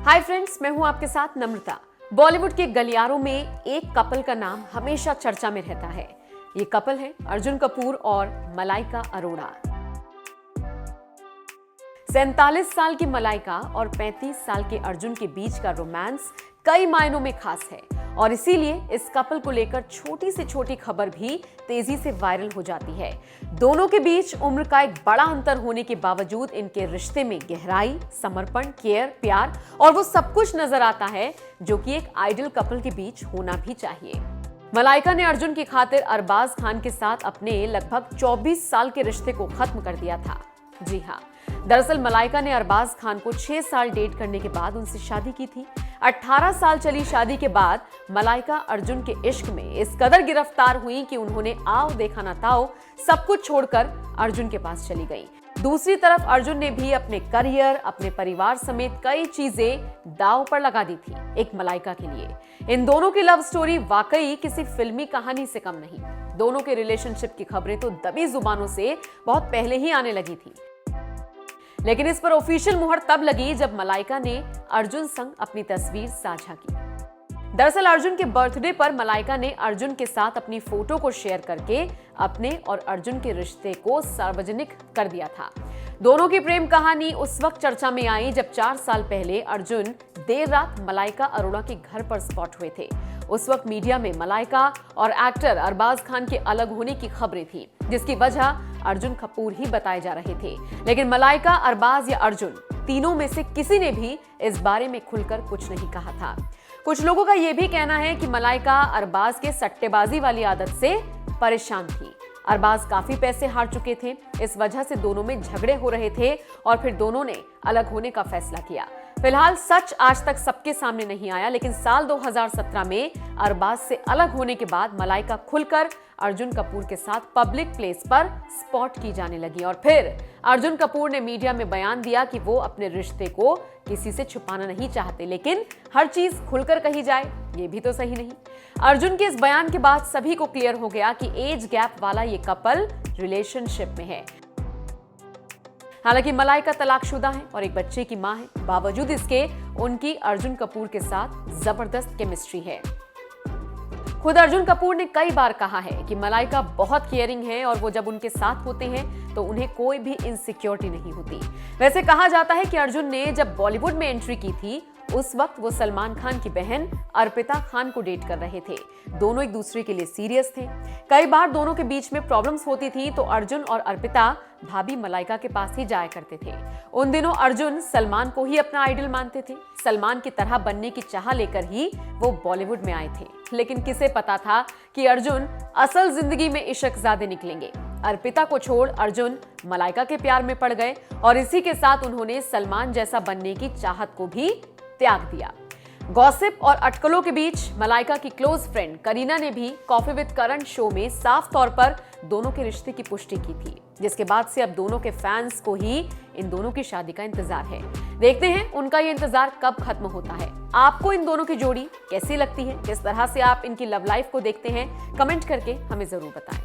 Hi friends, मैं हूं आपके साथ नम्रता। बॉलीवुड के गलियारों में एक कपल का नाम हमेशा चर्चा में रहता है। ये कपल है अर्जुन कपूर और मलाइका अरोड़ा। 47 साल की मलाइका और 35 साल के अर्जुन के बीच का रोमांस कई मायनों में खास है और इसीलिए इस कपल को लेकर छोटी से छोटी खबर भी तेजी से वायरल हो जाती है। दोनों के बीच उम्र का एक बड़ा अंतर होने के बावजूद इनके रिश्ते में गहराई, समर्पण, केयर, प्यार और वो सब कुछ नजर आता है जो कि एक आइडियल कपल के बीच होना भी चाहिए। मलाइका ने अर्जुन की खातिर अरबाज खान के साथ अपने लगभग 24 साल के रिश्ते को खत्म कर दिया था। जी हाँ, दरअसल मलाइका ने अरबाज खान को 6 साल डेट करने के बाद उनसे शादी की थी। 18 साल चली शादी के बाद मलाइका अर्जुन के इश्क में इस कदर गिरफ्तार हुई कि उन्होंने आओ देखा ना ताओ सब कुछ छोड़कर अर्जुन के पास चली गई। दूसरी तरफ अर्जुन ने भी अपने करियर, अपने परिवार समेत कई चीजें दांव पर लगा दी थी एक मलाइका के लिए। इन दोनों की लव स्टोरी वाकई किसी फिल्मी कहानी से कम नहीं। दोनों के रिलेशनशिप की खबरें तो दबी जुबानों से बहुत पहले ही आने लगी थी, लेकिन इस पर ऑफिशियल मुहर तब लगी जब मलाइका ने अर्जुन संग अपनी तस्वीर साझा की। दरअसल अर्जुन के बर्थडे पर मलाइका ने अर्जुन के साथ अपनी फोटो को शेयर करके अपने और अर्जुन के रिश्ते को सार्वजनिक कर दिया था। दोनों की प्रेम कहानी उस वक्त चर्चा में आई जब 4 साल पहले अर्जुन देर रात मलाइका अरोड़ा के घर पर स्पॉट हुए थे। उस वक्त मीडिया में मलाइका और एक्टर अरबाज खान के अलग होने की खबरें थी, जिसकी वजह अर्जुन कपूर ही बताए जा रहे थे। लेकिन मलाइका, अरबाज या अर्जुन, तीनों में से किसी ने भी इस बारे में खुलकर कुछ नहीं कहा था। कुछ लोगों का यह भी कहना है कि मलाइका अरबाज के सट्टेबाजी वाली आदत से परेशान थी। अरबाज काफी पैसे हार चुके थे, इस वजह से दोनों में झगड़े हो रहे थे और फिर दोनों ने अलग होने का फैसला किया। फिलहाल सच आज तक सबके सामने नहीं आया, लेकिन साल 2017 में अरबाज से अलग होने के बाद मलाइका खुलकर अर्जुन कपूर के साथ पब्लिक प्लेस पर स्पॉट की जाने लगी और फिर अर्जुन कपूर ने मीडिया में बयान दिया कि वो अपने रिश्ते को किसी से छुपाना नहीं चाहते, लेकिन हर चीज खुलकर कही जाए ये भी तो सही नहीं। अर्जुन के इस बयान के बाद सभी को क्लियर हो गया कि एज गैप वाला ये कपल रिलेशनशिप में है। हालांकि मलाइका तलाकशुदा है और एक बच्चे की मां है, बावजूद इसके उनकी अर्जुन कपूर के साथ जबरदस्त केमिस्ट्री है। खुद अर्जुन कपूर ने कई बार कहा है कि मलाइका बहुत केयरिंग है और वो जब उनके साथ होते हैं तो उन्हें कोई भी इनसिक्योरिटी नहीं होती। वैसे कहा जाता है कि अर्जुन ने जब बॉलीवुड में एंट्री की थी उस वक्त वो सलमान खान की बहन अर्पिता खान को डेट कर रहे थे। दोनों एक दूसरे के लिए सीरियस थे। कई बार दोनों के बीच में प्रॉब्लम्स होती थी तो अर्जुन और अर्पिता भाभी मलाइका के पास ही जाया करते थे। उन दिनों अर्जुन सलमान को ही अपना आइडल मानते थे। सलमान की तरह बनने की चाह लेकर ही वो बॉलीवुड में आए थे, लेकिन किसे पता था कि अर्जुन असल जिंदगी में इश्कज़ादे निकलेंगे। अर्पिता को छोड़ अर्जुन मलाइका के प्यार में पड़ गए और इसी के साथ उन्होंने सलमान जैसा बनने की चाहत को भी त्याग दिया। गॉसिप और अटकलों के बीच मलाइका की क्लोज फ्रेंड करीना ने भी कॉफी विद करण शो में साफ तौर पर दोनों के रिश्ते की पुष्टि की थी, जिसके बाद से अब दोनों के फैंस को ही इन दोनों की शादी का इंतजार है। देखते हैं उनका ये इंतजार कब खत्म होता है। आपको इन दोनों की जोड़ी कैसी लगती है? किस तरह से आप इनकी लव लाइफ को देखते हैं? कमेंट करके हमें जरूर बताएं।